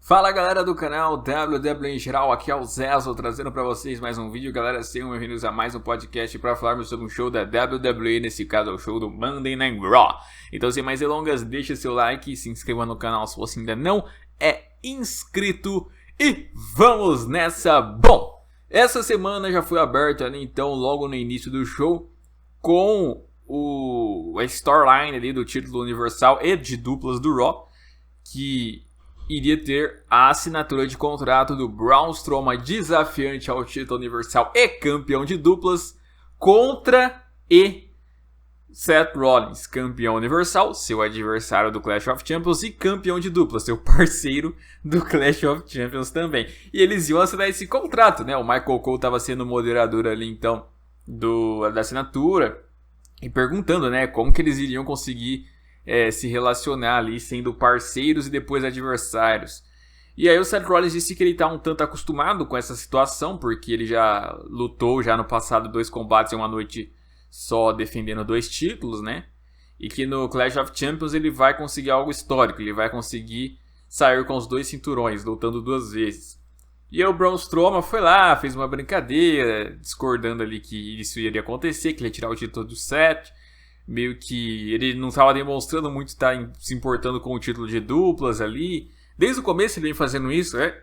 Fala galera do canal WWE em geral, aqui é o Zezo trazendo pra vocês mais um vídeo. Galera, sejam bem-vindos a mais um podcast para falarmos sobre um show da WWE, nesse caso é o show do Monday Night Raw. Então sem mais delongas, deixa seu like e se inscreva no canal se você ainda não é inscrito. E vamos nessa! Bom, essa semana já foi aberta ali então logo no início do show com a storyline ali do título universal e de duplas do Raw, que iria ter a assinatura de contrato do Braun Strowman, desafiante ao título universal e campeão de duplas, contra Seth Rollins, campeão universal, seu adversário do Clash of Champions, e campeão de duplas, seu parceiro do Clash of Champions também. E eles iam assinar esse contrato, né? O Michael Cole estava sendo moderador ali então da assinatura e perguntando, né, como que eles iriam conseguir se relacionar ali, sendo parceiros e depois adversários. E aí o Seth Rollins disse que ele está um tanto acostumado com essa situação, porque ele já lutou já no passado 2 combates em uma noite só, defendendo 2 títulos, né? E que no Clash of Champions ele vai conseguir algo histórico, ele vai conseguir sair com os 2 cinturões, lutando 2 vezes. E aí o Braun Strowman foi lá, fez uma brincadeira, discordando ali que isso iria acontecer, que ele ia tirar o título do Seth. Meio que ele não estava demonstrando muito estar se importando com o título de duplas ali. Desde o começo ele vem fazendo isso, né?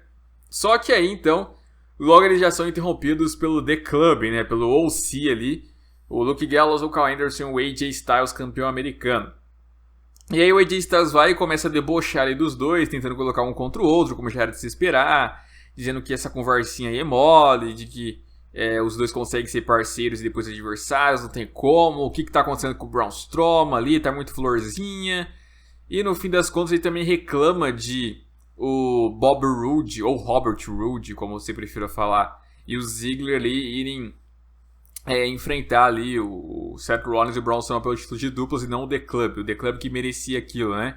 Só que aí, então, logo eles já são interrompidos pelo The Club, né? Pelo OC ali. O Luke Gallows, o Karl Anderson e o AJ Styles, campeão americano. E aí o AJ Styles vai e começa a debochar ali dos dois, tentando colocar um contra o outro, como já era de se esperar. Dizendo que essa conversinha aí é mole, de que os dois conseguem ser parceiros e depois adversários, não tem como. O que tá acontecendo com o Braun Strowman ali, tá muito florzinha. E no fim das contas ele também reclama de o Bob Roode, ou Robert Roode, como você prefira falar, e o Ziggler ali irem enfrentar ali o Seth Rollins e o Braun Strowman pelo título de duplas e não o The Club que merecia aquilo, né?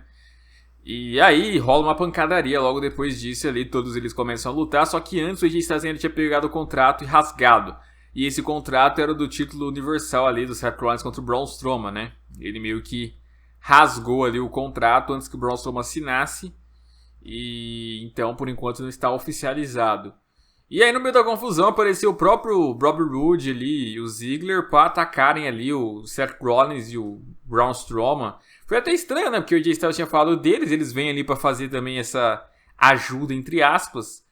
E aí rola uma pancadaria logo depois disso ali, todos eles começam a lutar, só que antes o AJ Styles tinha pegado o contrato e rasgado. E esse contrato era do título universal ali do Seth Rollins contra o Braun Strowman, né? Ele meio que rasgou ali o contrato antes que o Braun Strowman assinasse, e então por enquanto não está oficializado. E aí no meio da confusão apareceu o próprio Bob Roode ali e o Ziggler para atacarem ali o Seth Rollins e o Braun Strowman. Foi até estranho, né? Porque o AJ Styles tinha falado deles, eles vêm ali para fazer também essa ajuda, entre aspas.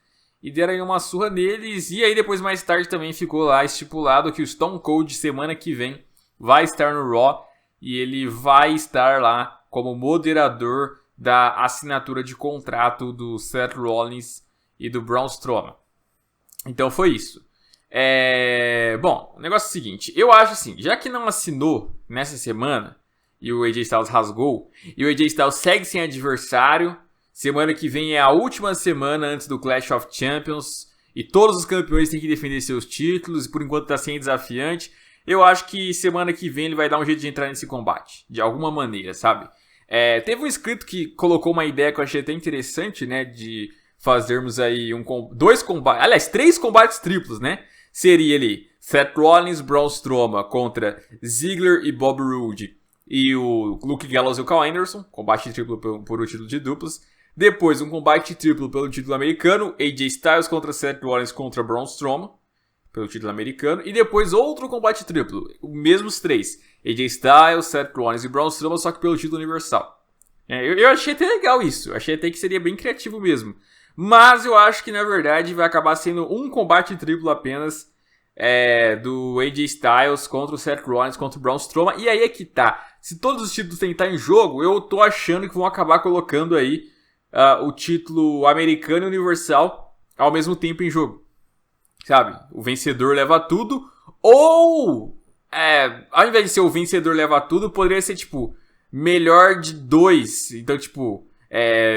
E deram aí uma surra neles. E aí depois, mais tarde, também ficou lá estipulado que o Stone Cold, semana que vem, vai estar no Raw. E ele vai estar lá como moderador da assinatura de contrato do Seth Rollins e do Braun Strowman. Então foi isso. Bom, o negócio é o seguinte. Eu acho assim, já que não assinou nessa semana e o AJ Styles rasgou, e o AJ Styles segue sem adversário, semana que vem é a última semana antes do Clash of Champions, e todos os campeões têm que defender seus títulos, e por enquanto tá sem desafiante, eu acho que semana que vem ele vai dar um jeito de entrar nesse combate, de alguma maneira, sabe? Teve um inscrito que colocou uma ideia que eu achei até interessante, né, de fazermos aí 2 combates, aliás, 3 combates triplos, né? Seria ali Seth Rollins, Braun Strowman contra Ziggler e Bob Roode e o Luke Gallows e o Karl Anderson, combate triplo por o título de duplas. Depois um combate triplo pelo título americano, AJ Styles contra Seth Rollins contra Braun Strowman pelo título americano. E depois outro combate triplo, os mesmos 3, AJ Styles, Seth Rollins e Braun Strowman, só que pelo título universal. Eu achei até legal isso, achei até que seria bem criativo mesmo. Mas eu acho que na verdade vai acabar sendo um combate triplo apenas, do AJ Styles contra o Seth Rollins contra o Braun Strowman. E aí é que tá. Se todos os títulos têm que estar em jogo, eu tô achando que vão acabar colocando aí o título americano e universal ao mesmo tempo em jogo. Sabe? O vencedor leva tudo. Ou, ao invés de ser o vencedor leva tudo, poderia ser tipo melhor de 2. Então tipo,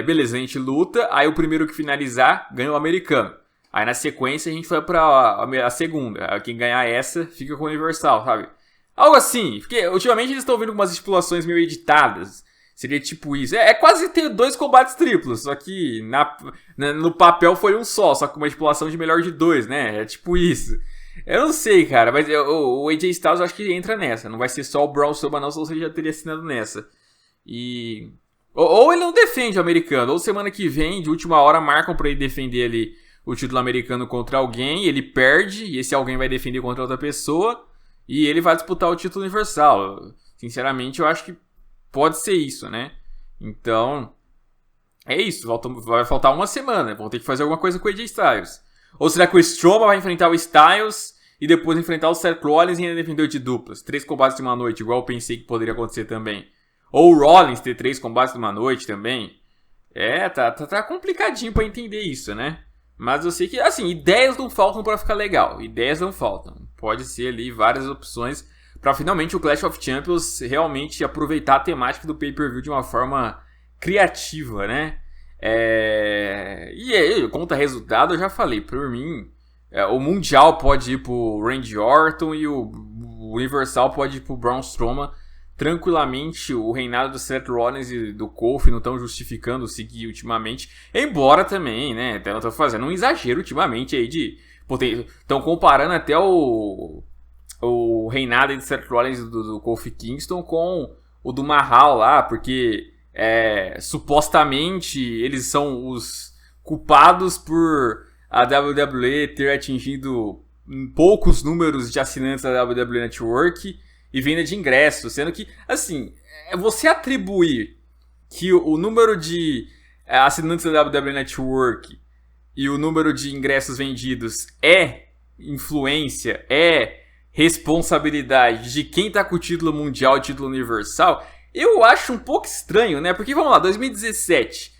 beleza, a gente luta, aí o primeiro que finalizar ganha o americano. Aí na sequência a gente vai pra a segunda. Quem ganhar essa fica com o universal, sabe? Algo assim, porque ultimamente eles estão vindo com umas estipulações meio editadas. Seria tipo isso. É quase ter 2 combates triplos, só que no papel foi um só com uma estipulação de melhor de 2, né? É tipo isso. Eu não sei, cara, mas o AJ Styles eu acho que entra nessa. Não vai ser só o Braun Strowman não, senão você já teria assinado nessa. E Ou ele não defende o americano, ou semana que vem, de última hora, marcam pra ele defender ali o título americano contra alguém, ele perde, e esse alguém vai defender contra outra pessoa, e ele vai disputar o título universal. Sinceramente, eu acho que pode ser isso, né? Então, é isso, vai faltar uma semana, vão ter que fazer alguma coisa com o AJ Styles. Ou será que o Strowman vai enfrentar o Styles e depois enfrentar o Seth Rollins e ainda defender de duplas? 3 combates de uma noite, igual eu pensei que poderia acontecer também. Ou o Rollins ter 3 combates de uma noite também. Tá complicadinho pra entender isso, né? Mas eu sei que, assim, ideias não faltam pra ficar legal. Ideias não faltam. Pode ser ali várias opções pra finalmente o Clash of Champions realmente aproveitar a temática do pay-per-view de uma forma criativa, né? E aí, conta resultado, eu já falei. Por mim, o Mundial pode ir pro Randy Orton e o Universal pode ir pro Braun Strowman. Tranquilamente, o reinado do Seth Rollins e do Kofi não estão justificando seguir ultimamente. Embora também, né, estão fazendo um exagero ultimamente aí de... Estão comparando até o reinado de Seth Rollins do Kofi Kingston com o do Mahal lá, porque supostamente eles são os culpados por a WWE ter atingido poucos números de assinantes da WWE Network e venda de ingressos, sendo que, assim, você atribuir que o número de assinantes da WWE Network e o número de ingressos vendidos é influência, é responsabilidade de quem tá com o título mundial e título universal, eu acho um pouco estranho, né? Porque, vamos lá, 2017...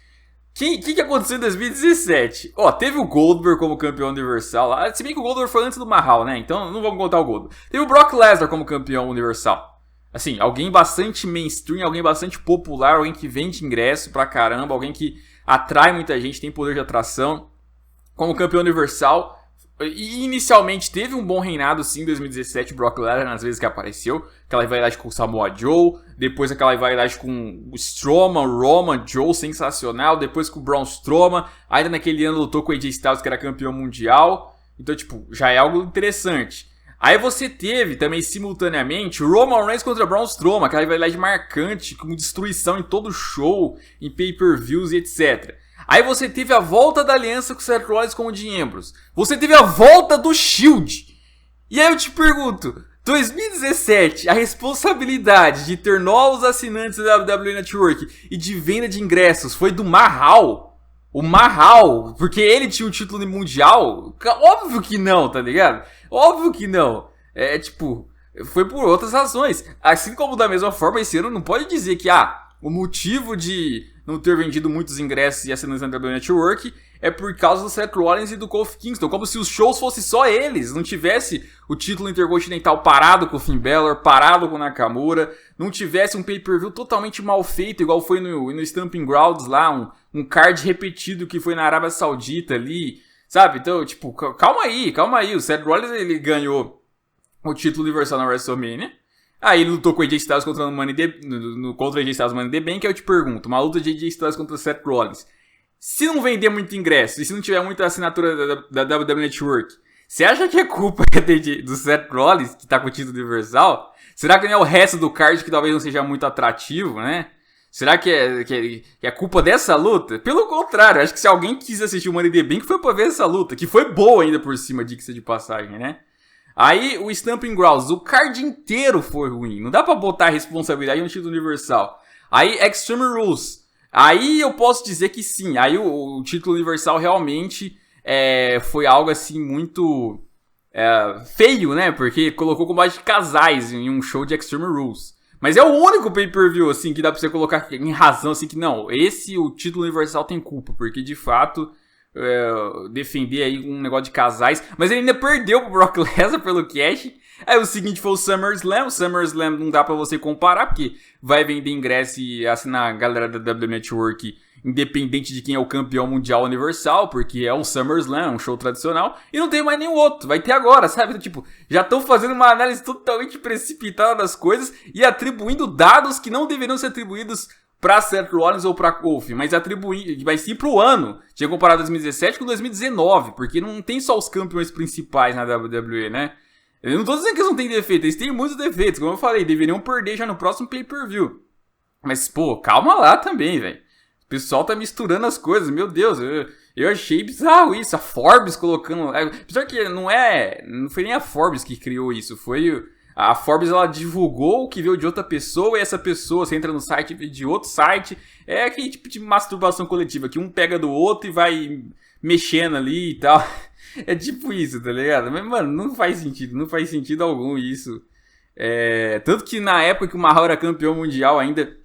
O que aconteceu em 2017? Teve o Goldberg como campeão universal lá. Se bem que o Goldberg foi antes do Mahal, né? Então não vamos contar o Goldberg. Teve o Brock Lesnar como campeão universal. Assim, alguém bastante mainstream, alguém bastante popular, alguém que vende ingresso pra caramba, alguém que atrai muita gente, tem poder de atração. Como campeão universal. E inicialmente teve um bom reinado sim em 2017, o Brock Lesnar nas vezes que apareceu, aquela rivalidade com o Samoa Joe, depois aquela rivalidade com o Strowman, o Roman, Joe sensacional, depois com o Braun Strowman, ainda naquele ano lutou com o AJ Styles que era campeão mundial, então tipo, já é algo interessante. Aí você teve também simultaneamente o Roman Reigns contra o Braun Strowman, aquela rivalidade marcante, com destruição em todo show, em pay-per-views e etc. Aí você teve a volta da aliança com o Seth Rollins com o Dean Ambrose. Você teve a volta do Shield. E aí eu te pergunto, 2017, a responsabilidade de ter novos assinantes da WWE Network e de venda de ingressos foi do Mahal? O Mahal, porque ele tinha um título mundial? Óbvio que não, tá ligado? Óbvio que não. Foi por outras razões. Assim como da mesma forma, esse ano não pode dizer que, o motivo de não ter vendido muitos ingressos e assinantes na WWE Network é por causa do Seth Rollins e do Kofi Kingston, como se os shows fossem só eles, não tivesse o título intercontinental parado com o Finn Balor, parado com o Nakamura, não tivesse um pay-per-view totalmente mal feito, igual foi no Stamping Grounds lá, um card repetido que foi na Arábia Saudita ali, sabe? Então, tipo, calma aí, o Seth Rollins ele ganhou o título universal na WrestleMania. Aí ele lutou com o AJ Styles contra o AJ Styles no Money in the Bank. Aí eu te pergunto, uma luta de AJ Styles contra o Seth Rollins, se não vender muito ingresso e se não tiver muita assinatura da WWE Network, você acha que a culpa é do Seth Rollins, que tá com o título universal? Será que não é o resto do card que talvez não seja muito atrativo, né? Será que é culpa dessa luta? Pelo contrário, acho que se alguém quis assistir o Money in the Bank foi pra ver essa luta, que foi boa ainda por cima, diga-se de passagem, né? Aí, o Stamping Grounds, o card inteiro foi ruim. Não dá pra botar a responsabilidade no título universal. Aí, Extreme Rules. Aí eu posso dizer que sim. Aí o título universal realmente foi algo assim muito feio, né? Porque colocou combate de casais em um show de Extreme Rules. Mas é o único pay-per-view assim que dá pra você colocar em razão assim que não, o título universal tem culpa. Porque de fato... defender aí um negócio de casais, mas ele ainda perdeu pro Brock Lesnar pelo cash. Aí o seguinte foi o SummerSlam não dá pra você comparar, porque vai vender ingresso e assinar a galera da WWE Network, independente de quem é o campeão mundial universal, porque é o SummerSlam, um show tradicional, e não tem mais nenhum outro, vai ter agora, sabe? Tipo, já estão fazendo uma análise totalmente precipitada das coisas e atribuindo dados que não deveriam ser atribuídos pra Seth Rollins ou pra Kofi, mas vai sim pro ano. Tinha comparado 2017 com 2019, porque não tem só os campeões principais na WWE, né? Eu não tô dizendo que eles não têm defeitos, eles têm muitos defeitos, como eu falei, deveriam perder já no próximo pay-per-view. Mas, pô, calma lá também, velho. O pessoal tá misturando as coisas, meu Deus, eu achei bizarro isso, a Forbes colocando... Apesar que não foi nem a Forbes que criou isso, foi... A Forbes, ela divulgou o que veio de outra pessoa, e essa pessoa, você entra no site de outro site, é aquele tipo de masturbação coletiva, que um pega do outro e vai mexendo ali e tal. É tipo isso, tá ligado? Mas, mano, não faz sentido algum isso. Tanto que na época que o Mahal era campeão mundial ainda,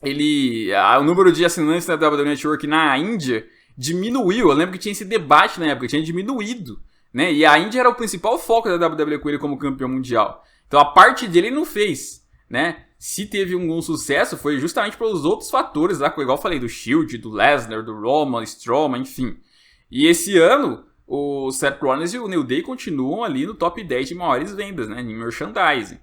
o número de assinantes da WWE Network na Índia diminuiu. Eu lembro que tinha esse debate na época, tinha diminuído, né? E a Índia era o principal foco da WWE com ele como campeão mundial. Então a parte dele ele não fez, né? Se teve um sucesso foi justamente pelos outros fatores lá, igual eu falei, do Shield, do Lesnar, do Roman, Strowman, enfim. E esse ano, o Seth Rollins e o New Day continuam ali no top 10 de maiores vendas, né? Em merchandising.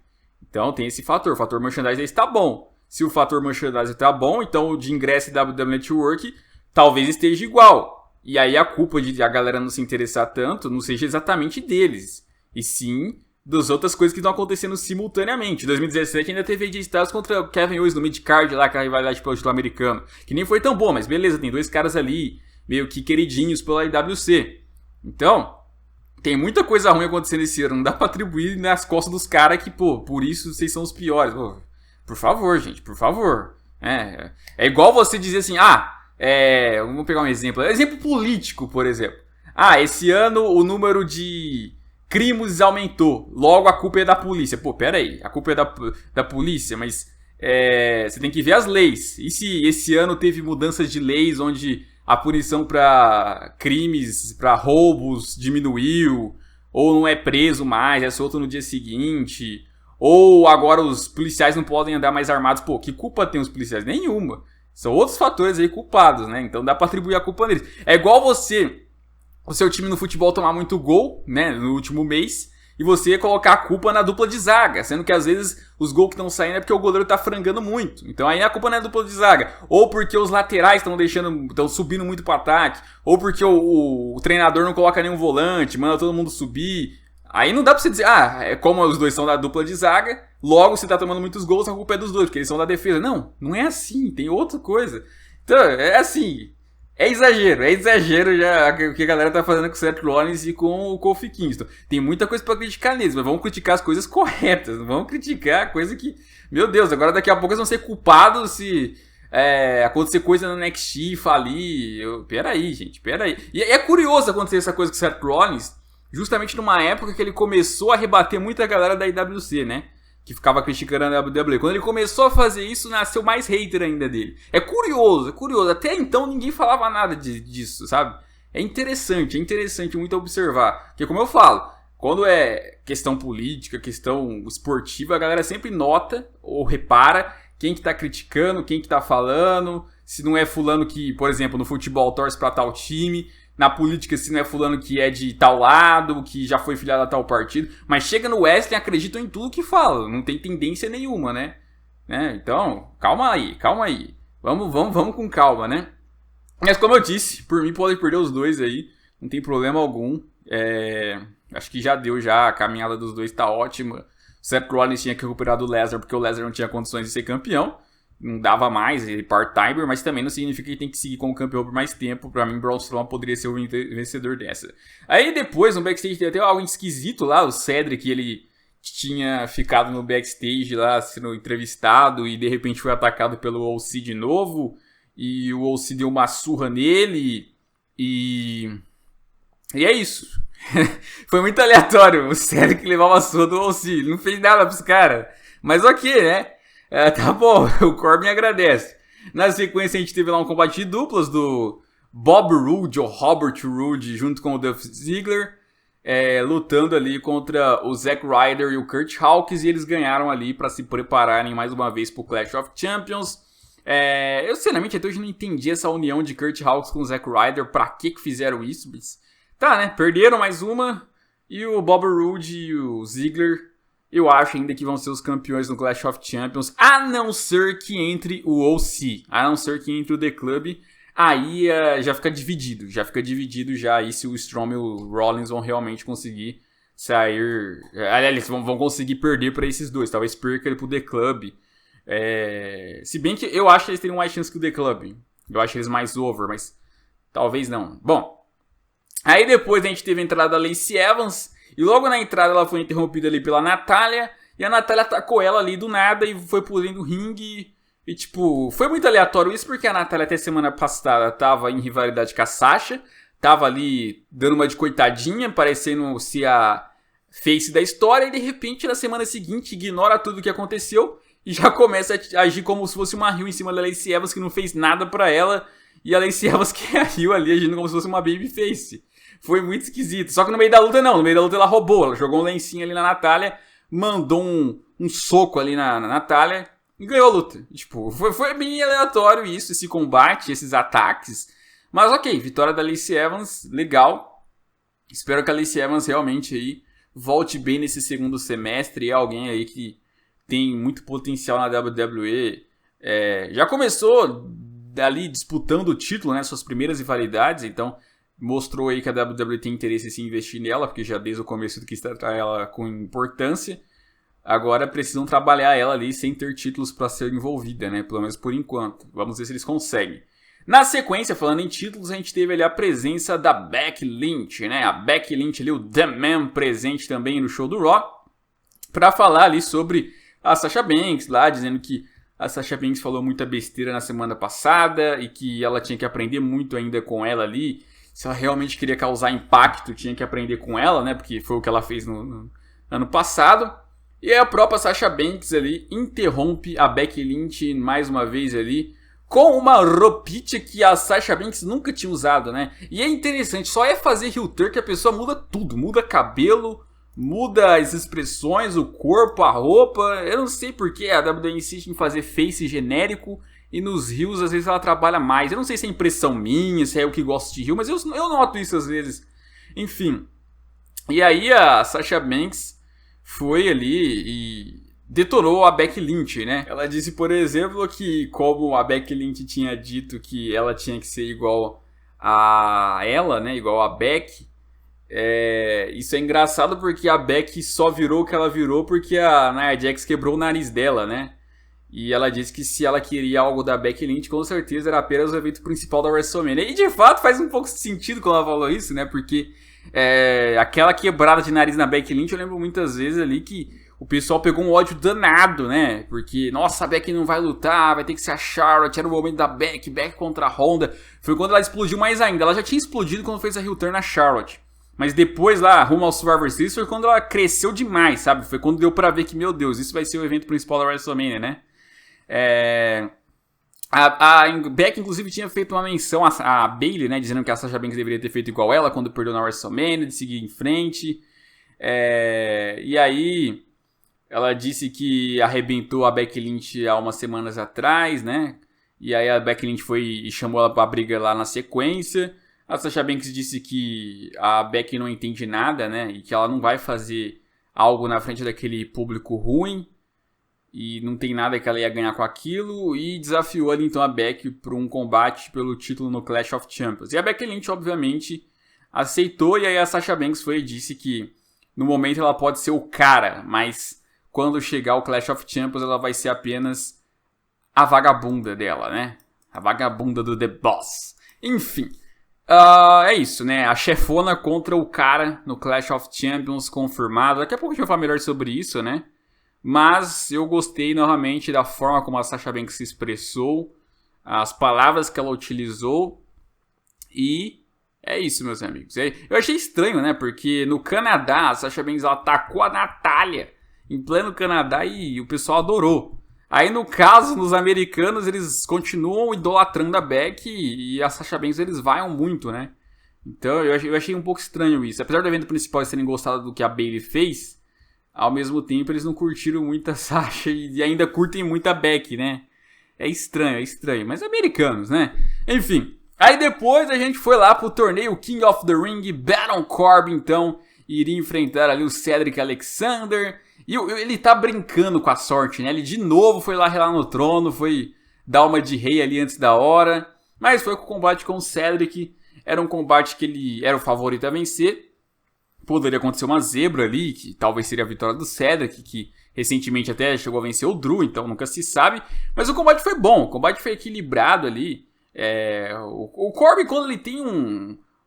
Então tem esse fator, o fator merchandising está bom. Se o fator merchandising está bom, então o de ingresso da WWE Network talvez esteja igual. E aí a culpa de a galera não se interessar tanto não seja exatamente deles, e sim das outras coisas que estão acontecendo simultaneamente. Em 2017 ainda teve AJ Styles contra o Kevin Owens no mid-card lá, com a rivalidade pelo título americano, que nem foi tão bom, mas beleza, tem dois caras ali meio que queridinhos pela IWC. Então, tem muita coisa ruim acontecendo esse ano, não dá pra atribuir nas costas dos caras que, pô, por isso vocês são os piores. Pô, por favor, gente, por favor. É igual você dizer assim, vamos pegar um exemplo. Exemplo político, por exemplo. Esse ano o número de crimes aumentou, logo a culpa é da polícia. Pô, pera aí, a culpa é da polícia, mas você tem que ver as leis. E se esse ano teve mudanças de leis onde a punição para crimes, para roubos diminuiu, ou não é preso mais, é solto no dia seguinte, ou agora os policiais não podem andar mais armados. Pô, que culpa tem os policiais? Nenhuma. São outros fatores aí culpados, né? Então dá pra atribuir a culpa neles. É igual o seu time no futebol tomar muito gol, né, no último mês, e você colocar a culpa na dupla de zaga, sendo que às vezes os gols que estão saindo é porque o goleiro tá frangando muito. Então aí a culpa não é a dupla de zaga, ou porque os laterais estão subindo muito pro ataque, ou porque o treinador não coloca nenhum volante, manda todo mundo subir. Aí não dá pra você dizer, como os dois são da dupla de zaga, logo você tá tomando muitos gols, a culpa é dos dois, porque eles são da defesa. Não é assim, tem outra coisa. Então, é assim, é exagero já o que a galera tá fazendo com o Seth Rollins e com o Kofi Kingston. Tem muita coisa pra criticar neles, mas vamos criticar as coisas corretas, não vamos criticar a coisa que, meu Deus, agora daqui a pouco eles vão ser culpados se acontecer coisa no NXT, falir. Peraí, gente, peraí. E é curioso acontecer essa coisa com o Seth Rollins, justamente numa época que ele começou a rebater muita galera da IWC, né? Que ficava criticando a WWE. Quando ele começou a fazer isso, nasceu mais hater ainda dele. É curioso. Até então ninguém falava nada disso, sabe? É interessante muito observar. Porque como eu falo, quando é questão política, questão esportiva, a galera sempre nota ou repara quem que tá criticando, quem que tá falando, se não é fulano que, por exemplo, no futebol torce pra tal time, na política se não é fulano que é de tal lado, que já foi filiado a tal partido, mas chega no wrestling, acreditam em tudo que fala, não tem tendência nenhuma, né? Então, calma aí, vamos com calma, né? Mas como eu disse, por mim podem perder os dois aí, não tem problema algum, acho que já deu, a caminhada dos dois tá ótima. O Seth Rollins tinha que recuperar do Lesnar, porque o Lesnar não tinha condições de ser campeão, não dava mais, ele part-timer, mas também não significa que tem que seguir como campeão por mais tempo. Pra mim, Braun Strowman poderia ser o vencedor dessa. Aí depois, no backstage, tem até algo esquisito lá, o Cedric, ele tinha ficado no backstage lá, sendo entrevistado, e de repente foi atacado pelo OC de novo, e o OC deu uma surra nele, e é isso. Foi muito aleatório, o Cedric levar uma surra do OC, ele não fez nada pros caras, mas ok, né? Tá bom, o Corbin agradece. Na sequência a gente teve lá um combate de duplas do Bob Roode, ou Robert Roode, junto com o Dolph Ziggler, lutando ali contra o Zack Ryder e o Kurt Hawkins, e eles ganharam ali para se prepararem mais uma vez pro Clash of Champions. Eu sinceramente até hoje não entendi essa união de Kurt Hawkins com o Zack Ryder, pra que fizeram isso, mas tá, né, perderam mais uma, e o Bob Roode e o Ziggler, eu acho ainda que vão ser os campeões no Clash of Champions, a não ser que entre o OC, a não ser que entre o The Club, aí já fica dividido já aí se o Strowman e o Rollins vão realmente conseguir sair, aliás, vão conseguir perder para esses dois, talvez perca ele pro The Club, Se bem que eu acho que eles teriam mais chance que o The Club. Eu acho eles mais over, mas talvez não. Bom, aí depois a gente teve a entrada da Lacey Evans. E logo na entrada ela foi interrompida ali pela Natália. E a Natália atacou ela ali do nada e foi por dentro do ringue. E tipo, foi muito aleatório isso porque a Natália até semana passada tava em rivalidade com a Sasha. Tava ali dando uma de coitadinha, parecendo ser a face da história. E de repente na semana seguinte ignora tudo o que aconteceu. E já começa a agir como se fosse uma heel em cima da Lacey Evans que não fez nada pra ela. E a Lacey Evans que é a heel ali agindo como se fosse uma babyface. Foi muito esquisito. Só que no meio da luta não. No meio da luta ela roubou. Ela jogou um lencinho ali na Natália. Mandou um soco ali na Natália. E ganhou a luta. Tipo, foi bem aleatório isso. Esse combate, esses ataques. Mas ok. Vitória da Lacey Evans. Legal. Espero que a Lacey Evans realmente aí volte bem nesse segundo semestre. E é alguém aí que tem muito potencial na WWE. Já começou ali disputando o título, né? Suas primeiras rivalidades. Então mostrou aí que a WWE tem interesse em se investir nela, porque já desde o começo quis tratar ela com importância. Agora precisam trabalhar ela ali sem ter títulos para ser envolvida, né? Pelo menos por enquanto. Vamos ver se eles conseguem. Na sequência, falando em títulos, a gente teve ali a presença da Becky Lynch, né? A Becky Lynch ali, o The Man, presente também no show do Raw, para falar ali sobre a Sasha Banks lá, dizendo que a Sasha Banks falou muita besteira na semana passada e que ela tinha que aprender muito ainda com ela ali. Se ela realmente queria causar impacto, tinha que aprender com ela, né? Porque foi o que ela fez no ano passado. E aí a própria Sasha Banks ali interrompe a Becky Lynch mais uma vez ali com uma roupinha que a Sasha Banks nunca tinha usado, né? E é interessante, só é fazer heel turn que a pessoa muda tudo. Muda cabelo, muda as expressões, o corpo, a roupa. Eu não sei porque a WWE insiste em fazer face genérico. E nos heels, às vezes, ela trabalha mais. Eu não sei se é impressão minha, se é eu que gosto de heel, mas eu noto isso às vezes. Enfim. E aí a Sasha Banks foi ali e detonou a Becky Lynch, né? Ela disse, por exemplo, que como a Becky Lynch tinha dito que ela tinha que ser igual a ela, né? Igual a Becky. Isso é engraçado porque a Becky só virou o que ela virou porque a Nia Jax quebrou o nariz dela, né? E ela disse que se ela queria algo da Becky Lynch, com certeza era apenas o evento principal da WrestleMania. E de fato faz um pouco de sentido quando ela falou isso, né? Porque aquela quebrada de nariz na Becky Lynch, eu lembro muitas vezes ali que o pessoal pegou um ódio danado, né? Porque, nossa, a Becky não vai lutar, vai ter que ser a Charlotte, era o momento da Becky contra a Honda. Foi quando ela explodiu mais ainda. Ela já tinha explodido quando fez a heel turn na Charlotte. Mas depois lá, rumo ao Survivor Series, foi quando ela cresceu demais, sabe? Foi quando deu pra ver que, meu Deus, isso vai ser o evento principal da WrestleMania, né? A Becky inclusive tinha feito uma menção a Bayley, né, dizendo que a Sasha Banks deveria ter feito igual ela quando perdeu na WrestleMania, de seguir em frente. E aí ela disse que arrebentou a Becky Lynch há umas semanas atrás, né? E aí a Becky Lynch foi e chamou ela pra briga lá na sequência. A Sasha Banks disse que a Becky não entende nada, né? E que ela não vai fazer algo na frente daquele público ruim. E não tem nada que ela ia ganhar com aquilo. E desafiou ali então a Becky para um combate pelo título no Clash of Champions. E a Becky Lynch, obviamente, aceitou. E aí a Sasha Banks foi e disse que no momento ela pode ser o cara. Mas quando chegar o Clash of Champions ela vai ser apenas a vagabunda dela, né? A vagabunda do The Boss. Enfim. É isso, né? A chefona contra o cara no Clash of Champions confirmado. Daqui a pouco a gente vai falar melhor sobre isso, né? Mas eu gostei novamente da forma como a Sasha Banks se expressou, as palavras que ela utilizou. E é isso, meus amigos. Eu achei estranho, né? Porque no Canadá a Sasha Banks ela atacou a Natália em pleno Canadá e o pessoal adorou. Aí no caso, nos americanos, eles continuam idolatrando a Becky e a Sasha Banks eles vaiam muito, né? Então eu achei um pouco estranho isso. Apesar do evento principal eles terem gostado do que a Bayley fez, ao mesmo tempo eles não curtiram muito a Sasha e ainda curtem muito a Becky, né? É estranho. Mas americanos, né? Enfim, aí depois a gente foi lá pro torneio King of the Ring. Baron Corbin, então, iria enfrentar ali o Cedric Alexander. E ele tá brincando com a sorte, né? Ele de novo foi lá relar no trono, foi dar uma de rei ali antes da hora. Mas foi com o combate com o Cedric. Era um combate que ele era o favorito a vencer. Poderia acontecer uma zebra ali, que talvez seria a vitória do Cedric, que recentemente até chegou a vencer o Drew, então nunca se sabe. Mas o combate foi bom, o combate foi equilibrado ali. O Corbin, quando ele tem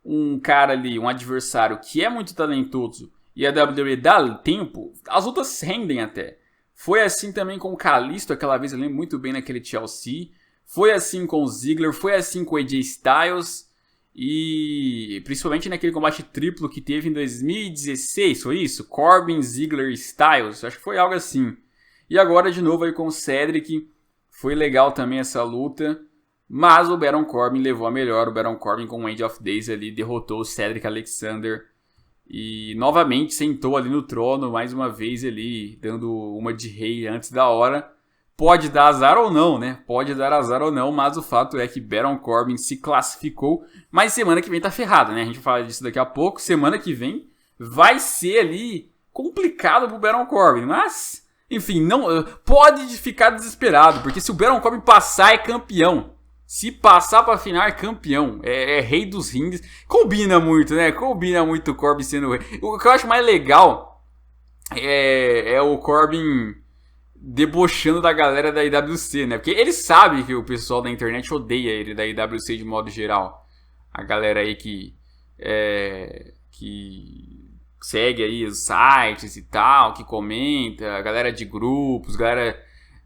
um cara ali, um adversário que é muito talentoso e a WWE dá tempo, as lutas rendem até. Foi assim também com o Kalisto, aquela vez eu lembro muito bem naquele TLC. Foi assim com o Ziggler, foi assim com o AJ Styles. E principalmente naquele combate triplo que teve em 2016, foi isso? Corbin, Ziggler e Styles, acho que foi algo assim. E agora de novo aí com o Cedric, foi legal também essa luta. Mas o Baron Corbin levou a melhor, o Baron Corbin com o End of Days ali derrotou o Cedric Alexander. E novamente sentou ali no trono, mais uma vez ali, dando uma de rei antes da hora. Pode dar azar ou não, né? Pode dar azar ou não, mas o fato é que Baron Corbin se classificou. Mas semana que vem tá ferrado, né? A gente vai falar disso daqui a pouco. Semana que vem vai ser ali complicado pro Baron Corbin. Mas, enfim, não pode ficar desesperado, porque se o Baron Corbin passar é campeão. Se passar pra final é campeão. É rei dos rings. Combina muito, né? Combina muito o Corbin sendo rei. O que eu acho mais legal é o Corbin debochando da galera da IWC, né? Porque ele sabe que o pessoal da internet odeia ele, da IWC de modo geral. A galera aí que segue aí os sites e tal, que comenta, a galera de grupos, galera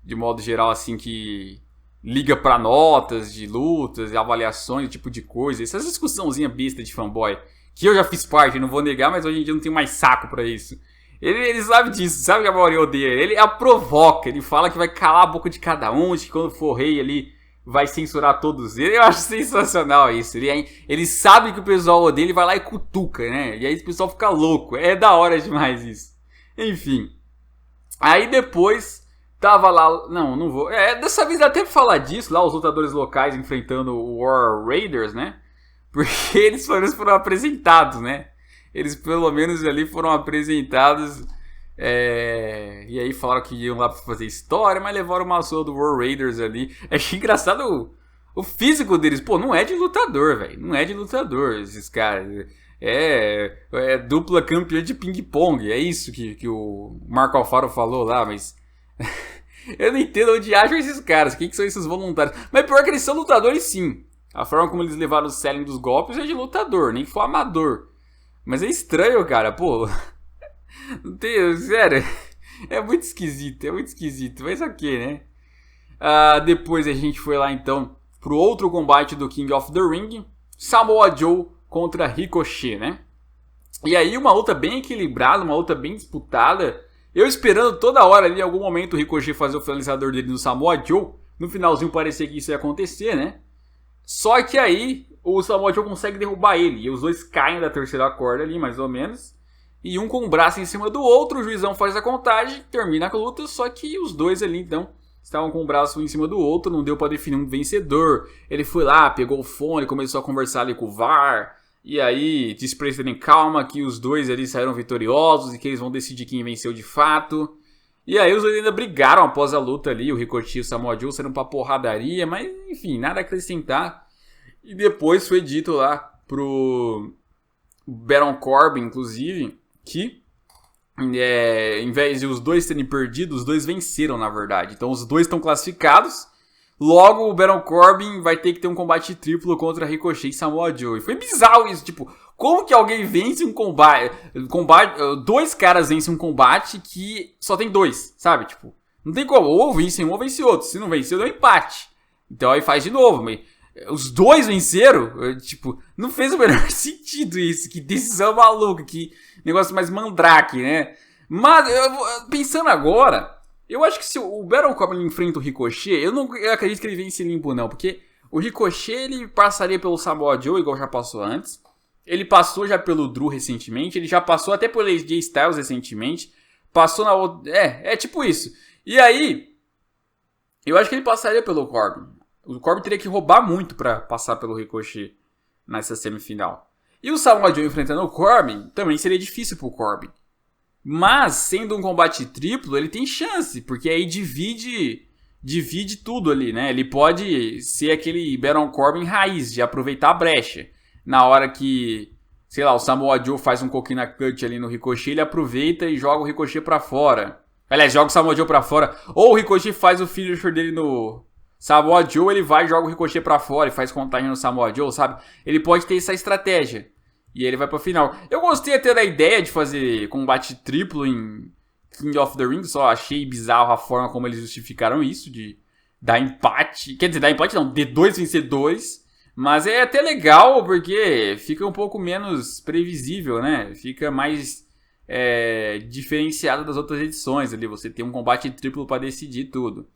de modo geral assim que liga pra notas de lutas, avaliações, tipo de coisa. Essas discussãozinha besta de fanboy, que eu já fiz parte, não vou negar, mas hoje em dia não tenho mais saco pra isso. Ele sabe disso, sabe que a maioria odeia ele a provoca, ele fala que vai calar a boca de cada um, de que quando for rei ele vai censurar todos eles. Eu acho sensacional isso, ele sabe que o pessoal odeia, ele vai lá e cutuca, né, e aí o pessoal fica louco, é da hora demais isso. Enfim, aí depois tava lá, não vou, dessa vez até pra falar disso, lá os lutadores locais enfrentando o War Raiders, né, porque eles foram apresentados, né. Eles pelo menos ali foram apresentados e aí falaram que iam lá pra fazer história, mas levaram uma surra do War Raiders ali. Achei engraçado o físico deles. Pô, não é de lutador, velho. Não é de lutador esses caras. É dupla campeã de ping-pong. É isso que o Marco Alfaro falou lá, mas... eu não entendo onde acham esses caras. Quem que são esses voluntários? Mas pior que eles são lutadores sim. A forma como eles levaram o selling dos golpes é de lutador, nem foi amador. Mas é estranho, cara, pô. Não tem, sério. É muito esquisito, mas ok, né? Depois a gente foi lá então pro outro combate do King of the Ring. Samoa Joe contra Ricochet, né? E aí uma luta bem equilibrada, uma luta bem disputada. Eu esperando toda hora ali, em algum momento, o Ricochet fazer o finalizador dele no Samoa Joe. No finalzinho parecia que isso ia acontecer, né? Só que aí o Samoa Joe consegue derrubar ele. E os dois caem da terceira corda ali, mais ou menos. E um com o braço em cima do outro. O juizão faz a contagem, termina a luta. Só que os dois ali, então, estavam com o braço um em cima do outro. Não deu pra definir um vencedor. Ele foi lá, pegou o fone, começou a conversar ali com o VAR. E aí, disse pra eles terem calma, que os dois ali saíram vitoriosos. E que eles vão decidir quem venceu de fato. E aí os dois ainda brigaram após a luta ali. O Ricochet e o Samoa Joe saíram pra porradaria. Mas, enfim, nada a acrescentar. E depois foi dito lá pro Baron Corbin, inclusive, que em vez de os dois terem perdido, os dois venceram, na verdade. Então os dois estão classificados. Logo o Baron Corbin vai ter que ter um combate triplo contra Ricochet e Samoa Joe. E foi bizarro isso, tipo, como que alguém vence um combate, dois caras vencem um combate que só tem dois, sabe? Tipo, não tem como, ou vence um ou vence outro. Se não venceu, deu empate. Então aí faz de novo, mas os dois venceram, tipo, não fez o menor sentido isso, que decisão maluca, que negócio mais mandrake, né? Mas, pensando agora, eu acho que se o Baron Corbin enfrenta o Ricochet, eu acredito que ele vence limpo não, porque o Ricochet ele passaria pelo Samoa Joe, igual já passou antes, ele passou já pelo Drew recentemente, ele já passou até pelo AJ Styles recentemente, passou na outra, tipo isso. E aí, eu acho que ele passaria pelo Corbin. O Corbin teria que roubar muito pra passar pelo Ricochet nessa semifinal. E o Samoa Joe enfrentando o Corbin também seria difícil pro Corbin. Mas, sendo um combate triplo, ele tem chance, porque aí divide tudo ali, né? Ele pode ser aquele Baron Corbin raiz, de aproveitar a brecha. Na hora que, sei lá, o Samoa Joe faz um coquina cut ali no Ricochet, ele aproveita e joga o Ricochet pra fora. Aliás, joga o Samoa Joe pra fora. Ou o Ricochet faz o finisher dele no Samoa Joe, ele vai e joga o Ricochet pra fora e faz contagem no Samoa Joe, sabe? Ele pode ter essa estratégia. E ele vai pra final. Eu gostei até da ideia de fazer combate triplo em King of the Ring. Só achei bizarro a forma como eles justificaram isso. De dar empate. Quer dizer, dar empate não. D2 vencer 2. Mas é até legal porque fica um pouco menos previsível, né? Fica mais diferenciado das outras edições ali. Você tem um combate triplo pra decidir tudo.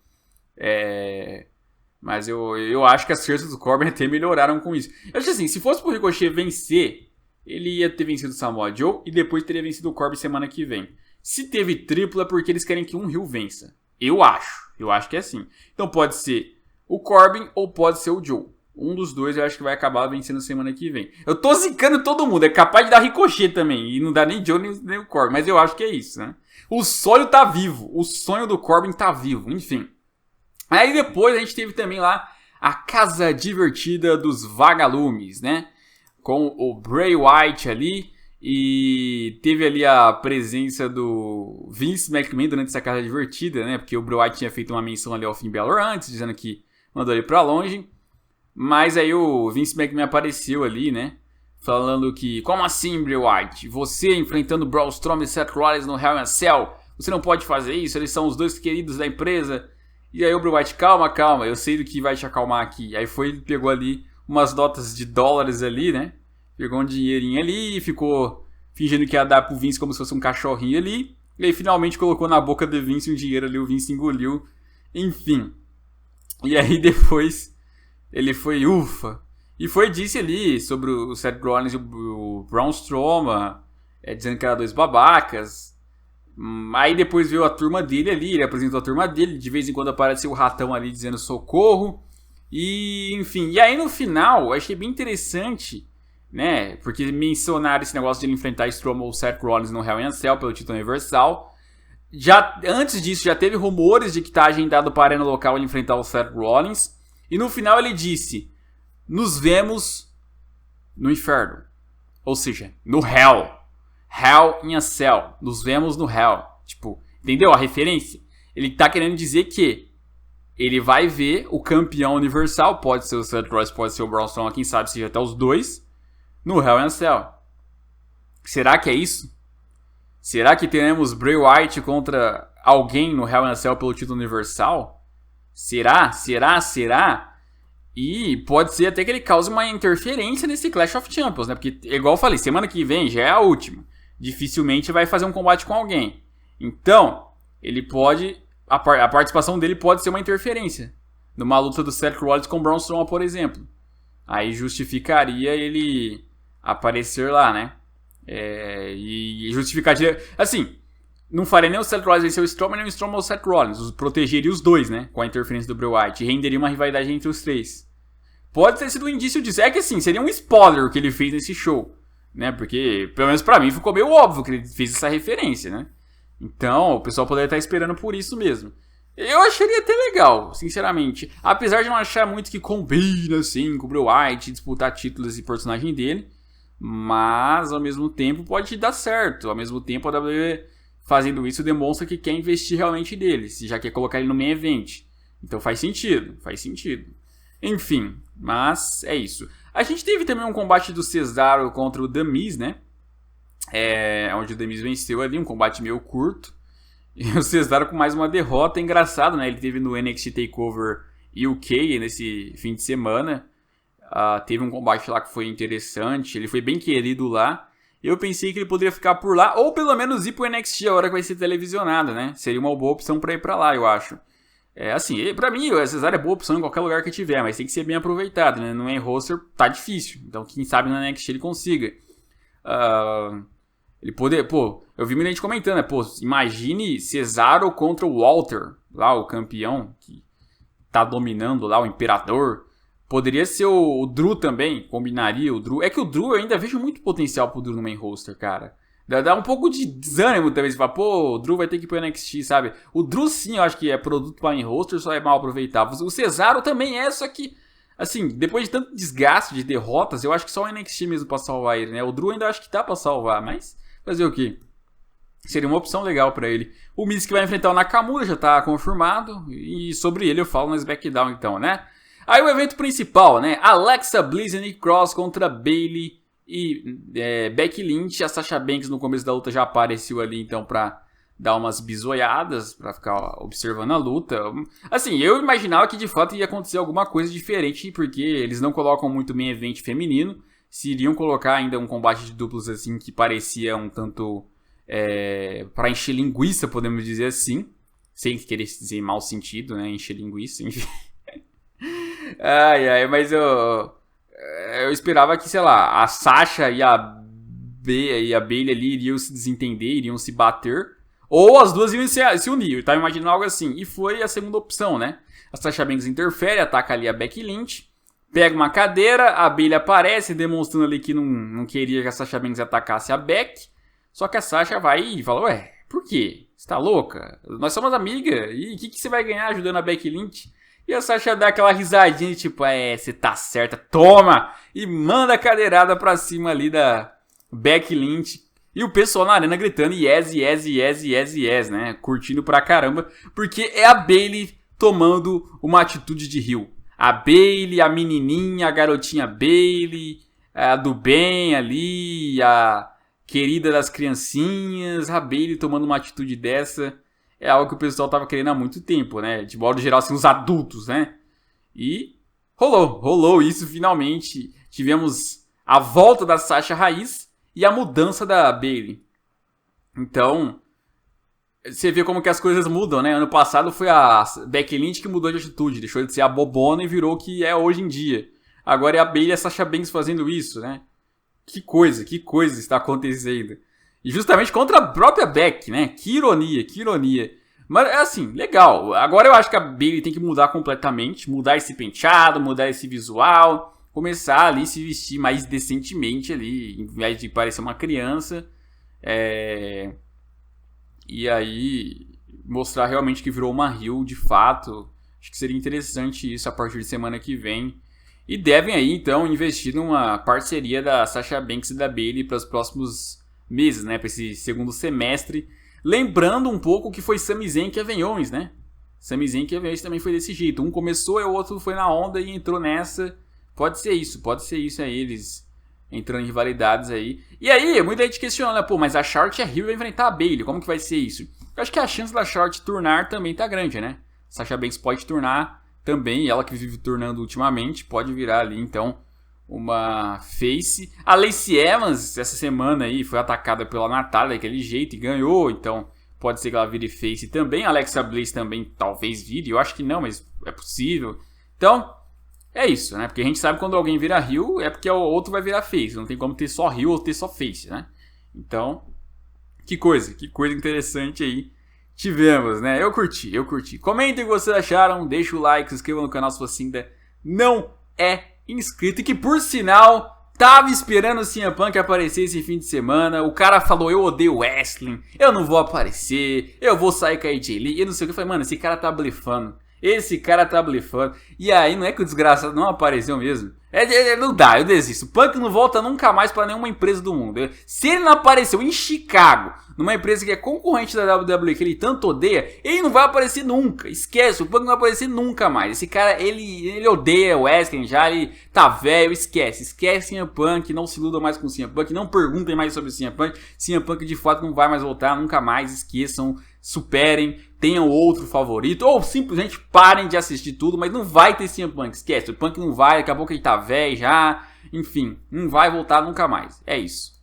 Mas eu acho que as chances do Corbin até melhoraram com isso. Eu acho assim, se fosse pro Ricochet vencer... Ele ia ter vencido o Samoa Joe e depois teria vencido o Corbin semana que vem. Se teve triplo é porque eles querem que um heel vença. Eu acho que é assim. Então pode ser o Corbin ou pode ser o Joe. Um dos dois eu acho que vai acabar vencendo semana que vem. Eu tô zicando todo mundo, é capaz de dar Ricochet também. E não dá nem Joe nem o Corbin, mas eu acho que é isso, né? O sonho tá vivo, o sonho do Corbin tá vivo, enfim. Aí depois a gente teve também lá a Casa Divertida dos Vagalumes, né? Com o Bray Wyatt ali, e teve ali a presença do Vince McMahon durante essa casa divertida, né? Porque o Bray Wyatt tinha feito uma menção ali ao Finn Balor antes, dizendo que mandou ele pra longe. Mas aí o Vince McMahon apareceu ali, né? Falando que, como assim, Bray Wyatt? Você enfrentando Braun Strowman e Seth Rollins no Hell in a Cell? Você não pode fazer isso, eles são os dois queridos da empresa. E aí o Bray Wyatt, calma, eu sei do que vai te acalmar aqui. Aí foi, pegou ali umas notas de dólares ali, né? Pegou um dinheirinho ali e ficou fingindo que ia dar pro Vince como se fosse um cachorrinho ali. E aí finalmente colocou na boca do Vince um dinheiro ali, o Vince engoliu. Enfim. E aí depois ele foi ufa. E foi disse ali sobre o Seth Rollins e o Braun Strowman, dizendo que eram dois babacas. Aí depois veio a turma dele ali, ele apresentou a turma dele. De vez em quando apareceu o ratão ali dizendo socorro. E enfim, e aí no final eu achei bem interessante, né? Porque mencionaram esse negócio de ele enfrentar Strowman ou Seth Rollins no Hell in a Cell pelo título universal. Já, antes disso, já teve rumores de que tá agendado para a arena local ele enfrentar o Seth Rollins. E no final ele disse: nos vemos no inferno. Ou seja, no Hell. Hell in a Cell. Nos vemos no Hell. Tipo, entendeu a referência? Ele tá querendo dizer que ele vai ver o campeão universal, pode ser o Seth Rollins, pode ser o Braun Strowman, quem sabe seja até os dois, no Hell in a Cell. Será que é isso? Será que teremos Bray Wyatt contra alguém no Hell in a Cell pelo título universal? Será? E pode ser até que ele cause uma interferência nesse Clash of Champions, né? Porque, igual eu falei, semana que vem já é a última. Dificilmente vai fazer um combate com alguém. Então, ele pode... A participação dele pode ser uma interferência numa luta do Seth Rollins com o Braun Strowman, por exemplo. Aí justificaria ele aparecer lá, né? E justificaria... Assim, não faria nem o Seth Rollins vencer o Strowman, nem o Strowman ou o Seth Rollins. Protegeria os dois, né? Com a interferência do Bray Wyatt. E renderia uma rivalidade entre os três. Pode ter sido um indício disso. É que assim, seria um spoiler o que ele fez nesse show, né? Porque, pelo menos pra mim, ficou meio óbvio que ele fez essa referência, né? Então, o pessoal poderia estar esperando por isso mesmo. Eu acharia até legal, sinceramente. Apesar de não achar muito que combina, assim, com o Bray Wyatt disputar títulos e personagem dele. Mas, ao mesmo tempo, pode dar certo. Ao mesmo tempo, a WWE fazendo isso demonstra que quer investir realmente nele. Se já quer colocar ele no main event. Então faz sentido. Enfim, mas é isso. A gente teve também um combate do Cesaro contra o The Miz, né? Onde o The Miz venceu ali, um combate meio curto. E o Cesaro com mais uma derrota. Engraçado, né? Ele teve no NXT TakeOver UK nesse fim de semana. Teve um combate lá que foi interessante. Ele foi bem querido lá. Eu pensei que ele poderia ficar por lá, ou pelo menos ir pro NXT a hora que vai ser televisionado, né? Seria uma boa opção pra ir pra lá, eu acho. Assim, pra mim, o Cesaro é boa opção em qualquer lugar que tiver, mas tem que ser bem aproveitado, né? No main roster tá difícil. Então, quem sabe no NXT ele consiga. Ele poder, eu vi muita gente comentando, né? Imagine Cesaro contra o Walter, lá o campeão que tá dominando lá, o imperador. Poderia ser o Drew também, combinaria o Drew. É que o Drew eu ainda vejo muito potencial pro Drew no main roster, cara. Dá um pouco de desânimo também, você fala, o Drew vai ter que ir pro NXT, sabe? O Drew sim, eu acho que é produto para main roster, só é mal aproveitado. O Cesaro também é, só que, assim, depois de tanto desgaste de derrotas, eu acho que só o NXT mesmo pra salvar ele, né? O Drew ainda acho que dá pra salvar, mas fazer o quê? Seria uma opção legal pra ele. O Miz que vai enfrentar o Nakamura já tá confirmado. E sobre ele eu falo no SmackDown então, né? Aí o evento principal, né? Alexa Bliss e Nikki Cross contra Bayley e Becky Lynch. A Sasha Banks no começo da luta já apareceu ali então pra dar umas bisoiadas, pra ficar observando a luta. Assim, eu imaginava que de fato ia acontecer alguma coisa diferente, porque eles não colocam muito main event feminino. Se iriam colocar ainda um combate de duplos assim que parecia um tanto... para encher linguiça, podemos dizer assim, sem querer dizer mau sentido, né, encher linguiça, enfim. Mas eu esperava que, sei lá, a Sasha e a Bayley ali iriam se desentender, iriam se bater, ou as duas iam se unir, eu tava imaginando algo assim, e foi a segunda opção, né, a Sasha Banks interfere, ataca ali a Becky Lynch, pega uma cadeira, a Bayley aparece, demonstrando ali que não queria que a Sasha Banks atacasse a Becky. Só que a Sasha vai e fala, ué, por quê? Você tá louca? Nós somos amigas, e o que você vai ganhar ajudando a Becky Lynch? E a Sasha dá aquela risadinha, tipo, você tá certa, toma! E manda a cadeirada pra cima ali da Becky Lynch. E o pessoal na arena gritando, yes, yes, yes, yes, yes, né? Curtindo pra caramba, porque é a Bayley tomando uma atitude de heel. A Bayley, a menininha, a garotinha Bayley, a do bem ali, a... querida das criancinhas, a Bayley tomando uma atitude dessa é algo que o pessoal tava querendo há muito tempo, né? De modo geral, assim, os adultos, né? E rolou isso finalmente. Tivemos a volta da Sasha raiz e a mudança da Bayley. Então, você vê como que as coisas mudam, né? Ano passado foi a Becky Lynch que mudou de atitude, deixou de ser a bobona e virou o que é hoje em dia. Agora é a Bayley e a Sasha Banks fazendo isso, né? Que coisa está acontecendo. E justamente contra a própria Becky, né? Que ironia. Mas é assim, legal. Agora eu acho que a Bayley tem que mudar completamente. Mudar esse penteado, mudar esse visual. Começar ali a se vestir mais decentemente ali. Em vez de parecer uma criança. E aí mostrar realmente que virou uma heel de fato. Acho que seria interessante isso a partir de semana que vem. E devem aí, então, investir numa parceria da Sasha Banks e da Bayley para os próximos meses, né? Para esse segundo semestre. Lembrando um pouco que foi Sami Zayn e Kevin Owens, né? Sami Zayn e Kevin Owens também foi desse jeito. Um começou e o outro foi na onda e entrou nessa. Pode ser isso aí, eles entrando em rivalidades aí. E aí, muita gente questiona, pô, mas a Charlotte é heel e vai enfrentar a Bayley, como que vai ser isso? Eu acho que a chance da Charlotte turnar também tá grande, né? Sasha Banks pode turnar também, ela que vive turnando ultimamente, pode virar ali, então, uma face. A Lacey Evans, essa semana aí, foi atacada pela Natália daquele jeito e ganhou, então pode ser que ela vire face também. A Alexa Bliss também talvez vire, eu acho que não, mas é possível. Então, é isso, né? Porque a gente sabe que quando alguém vira heel, é porque o outro vai virar face, não tem como ter só heel ou ter só face, né? Então, que coisa interessante aí. Tivemos, né? Eu curti. Comentem o que vocês acharam, deixa o like, se inscreva no canal se você ainda não é inscrito. E que, por sinal, tava esperando o CM Punk aparecer esse fim de semana. O cara falou, eu odeio wrestling, eu não vou aparecer, eu vou sair com a AJ Lee. E não sei o que. Eu falei, mano, esse cara tá blefando. E aí, não é que o desgraçado não apareceu mesmo? Não dá, eu desisto. O Punk não volta nunca mais pra nenhuma empresa do mundo. Se ele não apareceu em Chicago, numa empresa que é concorrente da WWE, que ele tanto odeia, ele não vai aparecer nunca. Esquece, o Punk não vai aparecer nunca mais. Esse cara, ele odeia o wrestling já, ele tá velho, esquece CM Punk, não se iludam mais com o CM Punk, não perguntem mais sobre o CM Punk. CM Punk de fato não vai mais voltar nunca mais, esqueçam, superem, tenham outro favorito, ou simplesmente parem de assistir tudo, mas não vai ter CM Punk, esquece, o Punk não vai, daqui a pouco ele tá velho já, enfim, não vai voltar nunca mais, é isso.